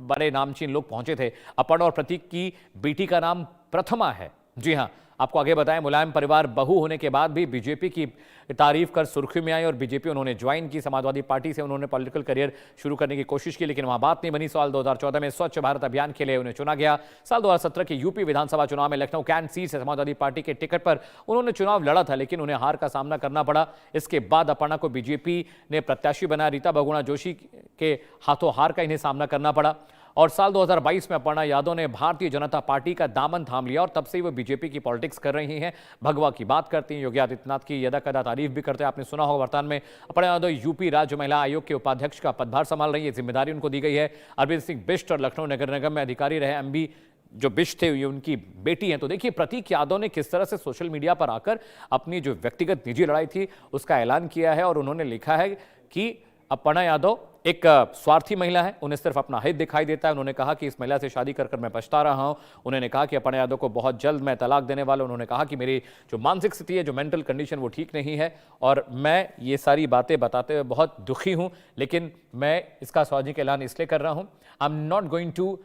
बड़े नामचीन लोग पहुंचे थे। अपर्णा और प्रतीक की बेटी का नाम प्रथमा है। जी हां, आपको आगे बताएं, मुलायम परिवार बहू होने के बाद भी बीजेपी की तारीफ कर सुर्खियों में आई और बीजेपी उन्होंने ज्वाइन की। समाजवादी पार्टी से उन्होंने पॉलिटिकल करियर शुरू करने की कोशिश की, लेकिन वहां बात नहीं बनी। साल 2014 में स्वच्छ भारत अभियान के लिए उन्हें चुना गया। साल 2017 के यूपी विधानसभा चुनाव में लखनऊ कैंट सीट से समाजवादी पार्टी के टिकट पर उन्होंने चुनाव लड़ा था, लेकिन उन्हें हार का सामना करना पड़ा। इसके बाद अपर्णा को बीजेपी ने प्रत्याशी बनाया। रीता बहुगुणा जोशी के हाथों हार का इन्हें सामना करना पड़ा और साल 2022 में अपर्णा यादव ने भारतीय जनता पार्टी का दामन थाम लिया और तब से ही वो बीजेपी की पॉलिटिक्स कर रही हैं। भगवा की बात करती हैं, योगी आदित्यनाथ की यदा कदा तारीफ भी करते हैं। आपने सुना होगा, वर्तमान में अपर्णा यादव यूपी राज्य महिला आयोग के उपाध्यक्ष का पदभार संभाल रही है। जिम्मेदारी उनको दी गई है। अरविंद सिंह बिष्ट और लखनऊ नगर निगम में अधिकारी रहे एमबी जो बिष्ट थे, ये उनकी बेटी हैं। तो देखिए, प्रतीक यादव ने किस तरह से सोशल मीडिया पर आकर अपनी जो व्यक्तिगत निजी लड़ाई थी उसका ऐलान किया है और उन्होंने लिखा है कि अपर्णा यादव एक स्वार्थी महिला है, उन्हें सिर्फ अपना हित दिखाई देता है। उन्होंने कहा कि इस महिला से शादी कर मैं पछता रहा हूं। उन्होंने कहा कि अपर्णा यादव को बहुत जल्द मैं तलाक देने वाला हूं। उन्होंने कहा कि मेरी जो मानसिक स्थिति है, जो मेंटल कंडीशन, वो ठीक नहीं है और मैं ये सारी बातें बताते हुए बहुत दुखी हूं, लेकिन मैं इसका सार्वजनिक ऐलान इसलिए कर रहा हूं। I am not going to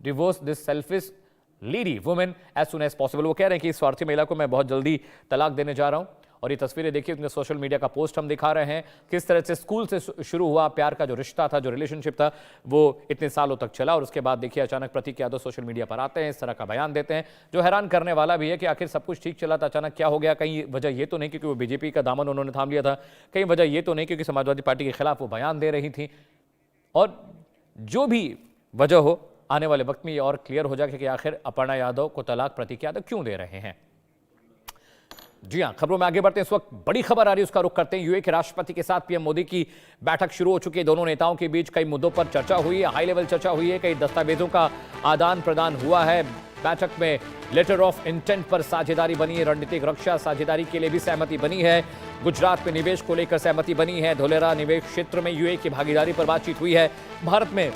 divorce this selfish lady women as soon as possible. वो कह रहे हैं कि इस स्वार्थी महिला को मैं बहुत जल्दी तलाक देने जा रहा हूं। और ये तस्वीरें देखिए, उनके सोशल मीडिया का पोस्ट हम दिखा रहे हैं, किस तरह से स्कूल से शुरू हुआ प्यार का जो रिश्ता था, जो रिलेशनशिप था, वो इतने सालों तक चला और उसके बाद देखिए अचानक प्रतीक यादव सोशल मीडिया पर आते हैं, इस तरह का बयान देते हैं, जो हैरान करने वाला भी है कि आखिर सब कुछ ठीक चला था, अचानक क्या हो गया। कहीं वजह ये तो नहीं क्योंकि वो बीजेपी का दामन उन्होंने थाम लिया था, कहीं वजह ये तो नहीं क्योंकि समाजवादी पार्टी के खिलाफ वो बयान दे रही थी। और जो भी वजह हो, आने वाले वक्त में ये और क्लियर हो जाएगा कि आखिर अपर्णा यादव को तलाक प्रतीक यादव क्यों दे रहे हैं। जी हां, खबरों में आगे बढ़ते हैं। इस वक्त बड़ी खबर आ रही है, उसका रुख करते हैं। यूएई के राष्ट्रपति के साथ पीएम मोदी की बैठक शुरू हो चुकी है। दोनों नेताओं के बीच कई मुद्दों पर चर्चा हुई है, हाई लेवल चर्चा हुई है, कई दस्तावेजों का आदान प्रदान हुआ है। बैठक में लेटर ऑफ इंटेंट पर साझेदारी बनी है। रणनीतिक रक्षा साझेदारी के लिए भी सहमति बनी है। गुजरात में निवेश को लेकर सहमति बनी है। धोलेरा निवेश क्षेत्र में यूएई की भागीदारी पर बातचीत हुई है। भारत में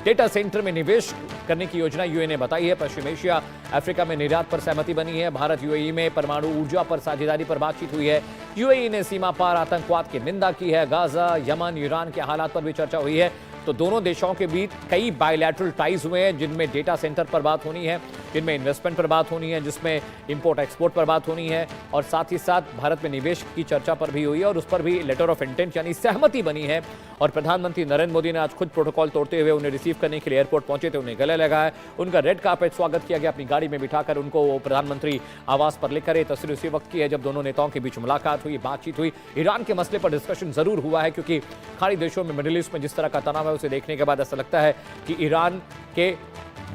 डेटा सेंटर में निवेश करने की योजना यूएई ने बताई है। पश्चिम एशिया, अफ्रीका में निर्यात पर सहमति बनी है। भारत यूएई में परमाणु ऊर्जा पर साझेदारी पर बातचीत हुई है। यूएई ने सीमा पार आतंकवाद की निंदा की है। गाजा, यमन, ईरान के हालात पर भी चर्चा हुई है। तो दोनों देशों के बीच कई बायलैटरल टाइज हुए हैं, जिनमें डेटा सेंटर पर बात होनी है, जिनमें इन्वेस्टमेंट पर बात होनी है, जिसमें इंपोर्ट एक्सपोर्ट पर बात होनी है और साथ ही साथ भारत में निवेश की चर्चा पर भी हुई है और उस पर भी लेटर ऑफ इंटेंट यानी सहमति बनी है। और प्रधानमंत्री नरेंद्र मोदी ने आज खुद प्रोटोकॉल तोड़ते हुए उन्हें रिसीव करने के लिए एयरपोर्ट पहुंचे थे, उन्हें गले लगाया, उनका रेड कार्पेट स्वागत किया गया, अपनी गाड़ी में बिठाकर उनको प्रधानमंत्री आवास पर लेकर। तस्वीर उसी वक्त की है जब दोनों नेताओं के बीच मुलाकात हुई, बातचीत हुई। ईरान के मसले पर डिस्कशन जरूर हुआ है क्योंकि खाड़ी देशों में, मिडिल ईस्ट में जिस तरह का तनाव है, उसे देखने के बाद ऐसा लगता है कि ईरान के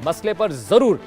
मसले पर जरूर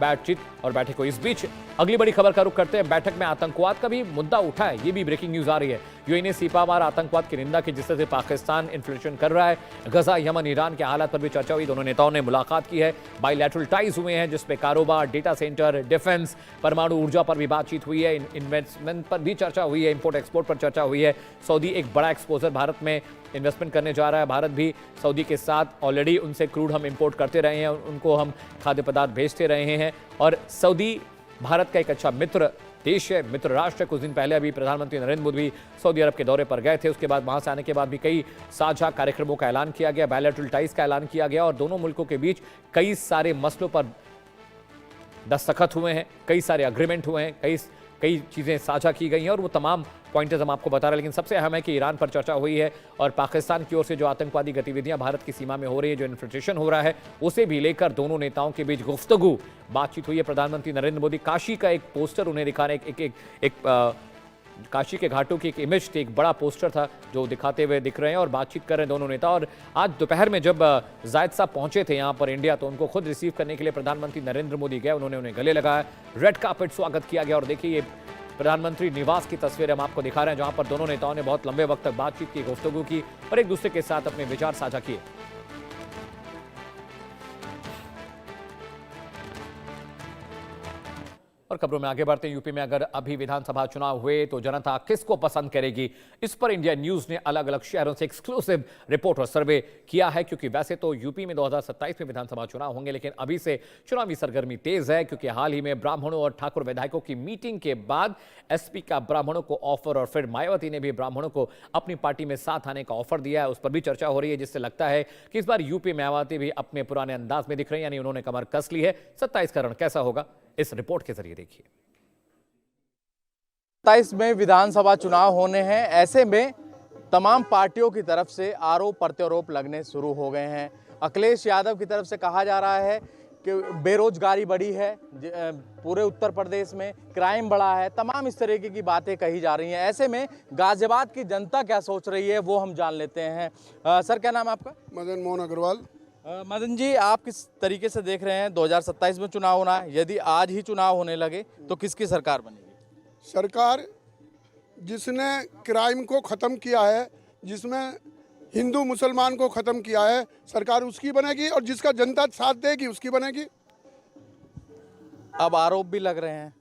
बातचीत और बैठक को। इस बीच अगली बड़ी खबर का रुख करते हैं। बैठक में आतंकवाद का भी मुद्दा उठा है, ये भी ब्रेकिंग न्यूज आ रही है। यूएई ने सीमापार आतंकवाद की निंदा की, जिससे पाकिस्तान इन्फ्लेशन कर रहा है। गजा, यमन, ईरान के हालात पर भी चर्चा हुई। दोनों नेताओं ने मुलाकात की है। बायलैटरल टाइज हुए हैं, जिसमें कारोबार, डेटा सेंटर, डिफेंस, परमाणु ऊर्जा पर भी बातचीत हुई है। इन्वेस्टमेंट पर भी चर्चा हुई है, इंपोर्ट एक्सपोर्ट पर चर्चा हुई है। सऊदी एक बड़ा एक्सपोजर भारत में इन्वेस्टमेंट करने जा रहा है। भारत भी सऊदी के साथ ऑलरेडी उनसे क्रूड हम इंपोर्ट करते रहे हैं, उनको हम खाद्य पदार्थ भेजते रहे हैं और सऊदी भारत का एक अच्छा मित्र देश है, मित्र राष्ट्र है। कुछ दिन पहले अभी प्रधानमंत्री नरेंद्र मोदी भी सऊदी अरब के दौरे पर गए थे। उसके बाद वहां से आने के बाद भी कई साझा कार्यक्रमों का ऐलान किया गया, बायलैटरल टाइज का ऐलान किया गया और दोनों मुल्कों के बीच कई सारे मसलों पर दस्तखत हुए हैं, कई सारे अग्रीमेंट हुए हैं, कई चीज़ें साझा की गई हैं और वो तमाम पॉइंटर्स हम आपको बता रहे हैं। लेकिन सबसे अहम है कि ईरान पर चर्चा हुई है और पाकिस्तान की ओर से जो आतंकवादी गतिविधियां भारत की सीमा में हो रही है, जो इन्फिल्ट्रेशन हो रहा है, उसे भी लेकर दोनों नेताओं के बीच गुफ्तगू बातचीत हुई है। प्रधानमंत्री नरेंद्र मोदी काशी का एक पोस्टर उन्हें दिखा रहे, एक काशी के घाटों की एक इमेज थी, एक बड़ा पोस्टर था जो दिखाते हुए दिख रहे हैं और बातचीत कर रहे हैं दोनों नेता। और आज दोपहर में जब जायद साहब पहुंचे थे यहाँ पर इंडिया, तो उनको खुद रिसीव करने के लिए प्रधानमंत्री नरेंद्र मोदी गए, उन्होंने उन्हें गले लगाया, रेड कार्पेट स्वागत किया गया। और देखिए, ये प्रधानमंत्री निवास की तस्वीरें हम आपको दिखा रहे हैं, जहां पर दोनों नेताओं ने बहुत लंबे वक्त तक बातचीत की, गुफ्तगू की और एक दूसरे के साथ अपने विचार साझा किए। और खबरों में आगे बढ़ते हैं। यूपी में अगर अभी विधानसभा चुनाव हुए तो जनता किसको पसंद करेगी, इस पर इंडिया न्यूज ने अलग अलग शहरों से एक्सक्लूसिव रिपोर्ट और सर्वे किया है। क्योंकि वैसे तो यूपी में 2027 में विधानसभा चुनाव होंगे, लेकिन अभी से चुनावी सरगर्मी तेज है। क्योंकि हाल ही में ब्राह्मणों और ठाकुर विधायकों की मीटिंग के बाद एसपी का ब्राह्मणों को ऑफर और फिर मायावती ने भी ब्राह्मणों को अपनी पार्टी में साथ आने का ऑफर दिया है, उस पर भी चर्चा हो रही है। जिससे लगता है कि इस बार यूपी मायावती भी अपने पुराने अंदाज में दिख रही है, यानी उन्होंने कमर कस ली है। 27 का रण कैसा होगा, इस रिपोर्ट के जरिए देखिए। 27 में विधानसभा चुनाव होने हैं, ऐसे में तमाम पार्टियों की तरफ से आरोप प्रत्यारोप लगने शुरू हो गए हैं। अखिलेश यादव की तरफ से कहा जा रहा है कि बेरोजगारी बढ़ी है, पूरे उत्तर प्रदेश में क्राइम बढ़ा है, तमाम इस तरीके की बातें कही जा रही हैं। ऐसे में गाजियाबाद की जनता क्या सोच रही है वो हम जान लेते हैं। सर, क्या नाम है आपका? मदन मोहन अग्रवाल। मदन जी, आप किस तरीके से देख रहे हैं 2027 में चुनाव होना है, यदि आज ही चुनाव होने लगे तो किसकी सरकार बनेगी? सरकार जिसने क्राइम को ख़त्म किया है, जिसमें हिंदू मुसलमान को ख़त्म किया है, सरकार उसकी बनेगी, और जिसका जनता साथ देगी उसकी बनेगी। अब आरोप भी लग रहे हैं,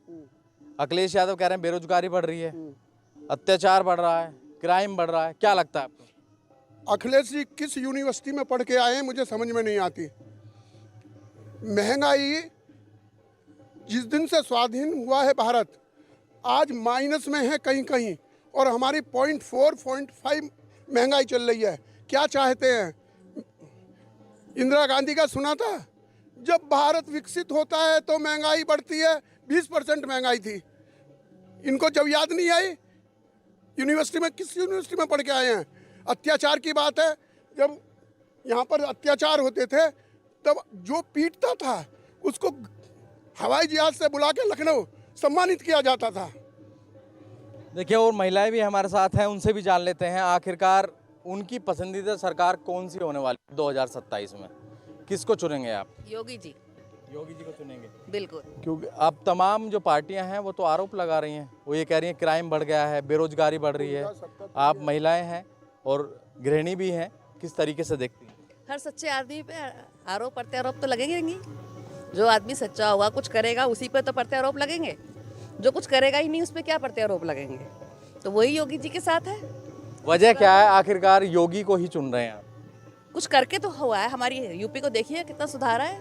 अखिलेश यादव कह रहे हैं बेरोजगारी बढ़ रही है, अत्याचार बढ़ रहा है, क्राइम बढ़ रहा है, क्या लगता है आपको? अखिलेश जी किस यूनिवर्सिटी में पढ़ के आए हैं मुझे समझ में नहीं आती। महंगाई जिस दिन से स्वाधीन हुआ है भारत, आज माइनस में है कहीं कहीं, और हमारी 0.4 0.5 महंगाई चल रही है। क्या चाहते हैं? इंदिरा गांधी का सुना था, जब भारत विकसित होता है तो महंगाई बढ़ती है, 20% महंगाई थी। इनको जब याद नहीं आई, यूनिवर्सिटी में किस यूनिवर्सिटी में पढ़ के आए हैं? अत्याचार की बात है, जब यहाँ पर अत्याचार होते थे तब जो पीटता था उसको हवाई जहाज से बुला के लखनऊ सम्मानित किया जाता था। देखिए, और महिलाएं भी हमारे साथ हैं, उनसे भी जान लेते हैं आखिरकार उनकी पसंदीदा सरकार कौन सी होने वाली है 2027 में। किसको चुनेंगे आप? योगी जी। योगी जी को चुनेंगे? बिल्कुल। क्योंकि अब तमाम जो पार्टियां हैं वो तो आरोप लगा रही हैं, वो ये कह रही हैं क्राइम बढ़ गया है, बेरोजगारी बढ़ रही है। आप महिलाएं हैं और गृहिणी भी हैं, किस तरीके से देखती हैं? हर सच्चे आदमी पे आरोप प्रत्यारोप तो लगेंगे। जो आदमी सच्चा होगा, कुछ करेगा, उसी पे तो प्रत्यारोप लगेंगे। जो कुछ करेगा ही नहीं, उस पर क्या प्रत्यारोप लगेंगे? तो वही योगी जी के साथ है। वजह क्या है आखिरकार योगी को ही चुन रहे हैं आप? कुछ करके तो हुआ है। हमारी यूपी को देखिए कितना सुधारा है,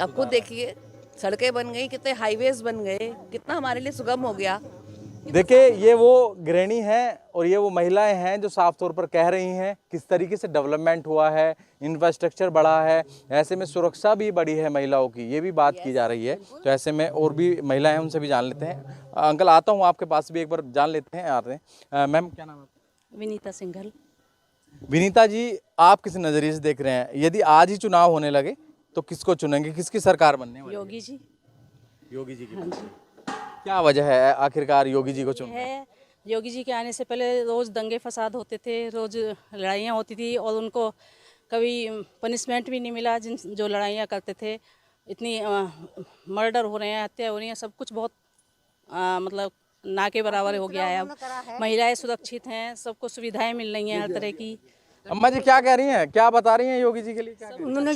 अब खुद देखिए, सड़कें बन गई, कितने हाईवेज बन गए, कितना हमारे लिए सुगम हो गया। देखिए, ये वो गृहिणी हैं और ये वो महिलाएं हैं जो साफ तौर पर कह रही हैं किस तरीके से डेवलपमेंट हुआ है, इंफ्रास्ट्रक्चर बढ़ा है, ऐसे में सुरक्षा भी बढ़ी है महिलाओं की, ये भी बात की जा रही है। तो ऐसे में और भी महिलाएं हैं, उनसे भी जान लेते हैं। अंकल, आता हूँ आपके पास भी, एक बार जान लेते हैं। आते हैं। मैम, क्या नाम है? विनीता सिंघल। विनीता जी, आप किस नज़रिए से देख रहे हैं, यदि आज ही चुनाव होने लगे तो किसको चुनेंगे, किसकी सरकार बनने वाली है? योगी जी। योगी जी की। हाँ जी। क्या वजह है आखिरकार योगी जी को चुन? है, योगी जी के आने से पहले रोज़ दंगे फसाद होते थे, रोज़ लड़ाइयाँ होती थी, और उनको कभी पनिशमेंट भी नहीं मिला। जो लड़ाइयाँ करते थे, इतनी मर्डर हो रहे हैं, हत्या हो रही हैं, सब कुछ बहुत मतलब ना के बराबर हो गया है। अब महिलाएं सुरक्षित हैं, सबको सुविधाएं मिल रही हैं हर तरह की। अम्मा जी क्या कह रही हैं, क्या बता रही हैं योगी जी के लिए? क्या उन्होंने